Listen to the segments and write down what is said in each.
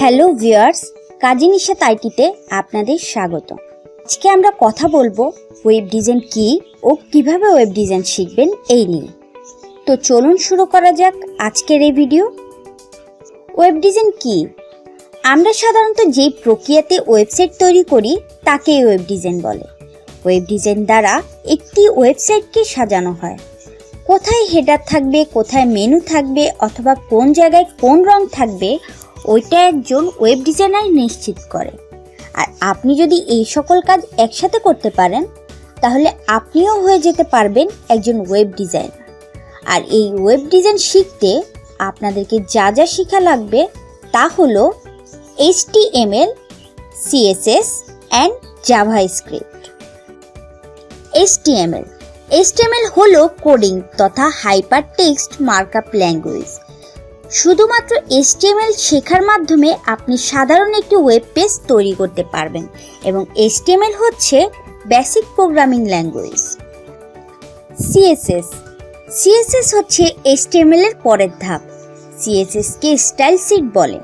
Hello viewers, কাজী নিশাত আইটিতে আপনাদের স্বাগত। আজকে আমরা কথা বলবো ওয়েব ডিজাইন কি ও কিভাবে ওয়েব ডিজাইন শিখবেন এই নিয়ে। তো চলুন শুরু করা যাক আজকের এই ভিডিও। ওয়েব ডিজাইন কি? আমরা সাধারণত যেই প্রক্রিয়াতে ওয়েবসাইট তৈরি করি তাকেই ওয়েব ডিজাইন বলে। ওয়েব ডিজাইন দ্বারা একটি ওয়েবসাইটকে সাজানো হয়। কোথায় হেডার থাকবে, কোথায় মেনু থাকবে অথবা কোন জায়গায় কোন রং থাকবে ওইটা একজন ওয়েব ডিজাইনার নিশ্চিত করে। আর আপনি যদি এই সকল কাজ একসাথে করতে পারেন তাহলে আপনিও হয়ে যেতে পারবেন একজন ওয়েব ডিজাইনার। আর এই ওয়েব ডিজাইন শিখতে আপনাদেরকে যা যা শেখা লাগবে তা হলো HTML, CSS and JavaScript. HTML হলো কোডিং তথা হাইপার টেক্সট মার্কআপ ল্যাঙ্গুয়েজ। শুধুমাত্র HTML শেখার মাধ্যমে আপনি সাধারণ একটি ওয়েব পেজ তৈরি করতে পারবেন এবং HTML হচ্ছে বেসিক প্রোগ্রামিং ল্যাঙ্গুয়েজ। CSS হচ্ছে HTML এর পরের ধাপ। CSS কে স্টাইল শিট বলে।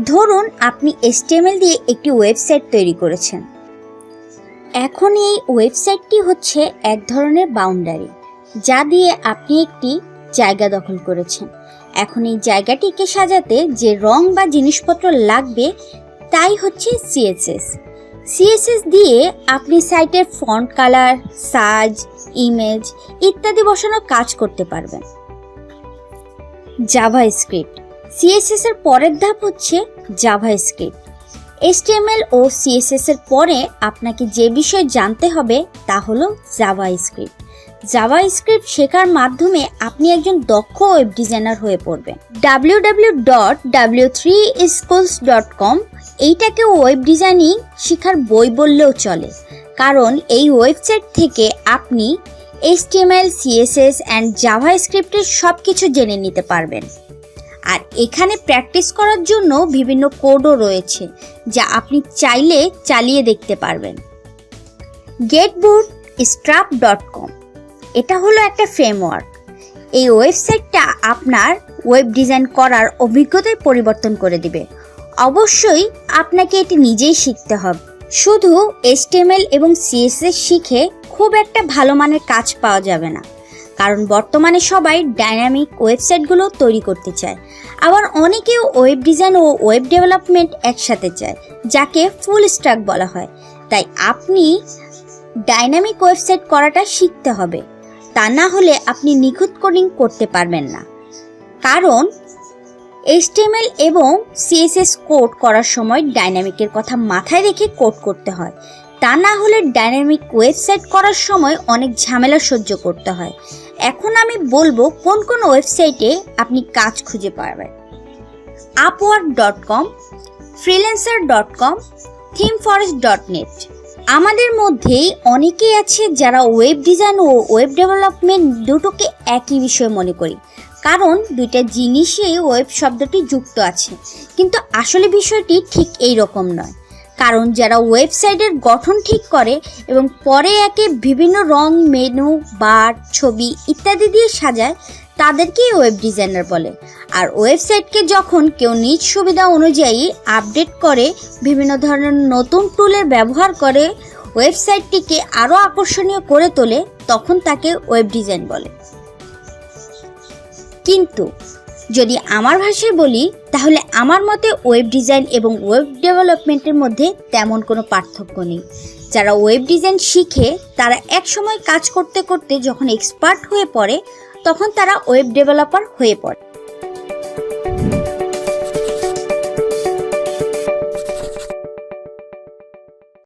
ধরুন আপনি HTML দিয়ে একটি ওয়েবসাইট তৈরি করেছেন। এখন এই ওয়েবসাইটটি হচ্ছে এক ধরনের বাউন্ডারি যা দিয়ে আপনি একটি জায়গা দখল করেছেন। এখন এই জায়গাটিকে সাজাতে যে রং বা জিনিসপত্র লাগবে তাই হচ্ছে CSS দিয়ে আপনি সাইটের ফন্ট কালার, সাইজ, ইমেজ ইত্যাদি বসানোর কাজ করতে পারবেন। জাভাস্ক্রিপ্ট CSS এর পরের ধাপ হচ্ছে জাভাস্ক্রিপ্ট। HTML ও CSS এর পরে আপনাকে যে বিষয় জানতে হবে তা হলো জাভাস্ক্রিপ্ট শেখার মাধ্যমে আপনি একজন দক্ষ ওয়েব ডিজাইনার হয়ে পড়বেন। www.w3schools.com এইটাকে ওয়েব ডিজাইনিং শেখার বই বললেও চলে, কারণ এই ওয়েবসাইট থেকে আপনি HTML, CSS অ্যান্ড জাভাস্ক্রিপ্টের সব কিছু জেনে নিতে পারবেন। আর এখানে প্র্যাকটিস করার জন্য বিভিন্ন কোডও রয়েছে যা আপনি চাইলে চালিয়ে দেখতে পারবেন। getbootstrap.com এটা হলো একটা ফ্রেমওয়ার্ক। এই ওয়েবসাইটটা আপনার ওয়েব ডিজাইন করার অভিজ্ঞতায় পরিবর্তন করে দিবে। অবশ্যই আপনাকে এটি নিজেই শিখতে হবে। শুধু HTML এবং CSS শিখে খুব একটা ভালো মানের কাজ পাওয়া যাবে না, কারণ বর্তমানে সবাই ডাইনামিক ওয়েবসাইটগুলো তৈরি করতে চায়। আবার অনেকেও ওয়েব ডিজাইন ও ওয়েব ডেভেলপমেন্ট একসাথে চায়, যাকে ফুল স্ট্যাক বলা হয়। তাই আপনি ডাইনামিক ওয়েবসাইট করাটা শিখতে হবে, তা না হলে আপনি নিখুঁত কোডিং করতে পারবেন না। কারণ HTML এবং CSS কোড করার সময় ডাইনামিকের কথা মাথায় রেখে কোড করতে হয়, তা না হলে ডাইনামিক ওয়েবসাইট করার সময় অনেক ঝামেলা সহ্য করতে হয়। এখন আমি বলবো কোন কোন ওয়েবসাইটে আপনি কাজ খুঁজে পাবেন। upwork.com, freelancer.com, themeforest.net। আমাদের মধ্যেই অনেকেই আছে যারা ওয়েব ডিজাইন ও ওয়েব ডেভেলপমেন্ট দুটোকে একই বিষয় মনে করি, কারণ দুইটা জিনিসই ওয়েব শব্দটি যুক্ত আছে। কিন্তু আসলে বিষয়টি ঠিক এই রকম নয়, কারণ যারা ওয়েবসাইটের গঠন ঠিক করে এবং পরে একে বিভিন্ন রং, মেনু, বার, ছবি ইত্যাদি দিয়ে সাজায় তাদেরকেই ওয়েব ডিজাইনার বলে। আর ওয়েবসাইটকে যখন কেউ নিজ সুবিধা অনুযায়ী আপডেট করে, বিভিন্ন ধরনের নতুন টুলের ব্যবহার করে ওয়েবসাইটটিকে আরও আকর্ষণীয় করে তোলে, তখন তাকে ওয়েব ডিজাইন বলে। কিন্তু যদি আমার ভাষায় বলি তাহলে আমার মতে ওয়েব ডিজাইন এবং ওয়েব ডেভেলপমেন্টের মধ্যে তেমন কোনো পার্থক্য নেই। যারা ওয়েব ডিজাইন শিখে তারা এক সময় কাজ করতে করতে যখন এক্সপার্ট হয়ে পড়ে তখন তারা ওয়েব ডেভেলপার হয়ে পড়ে।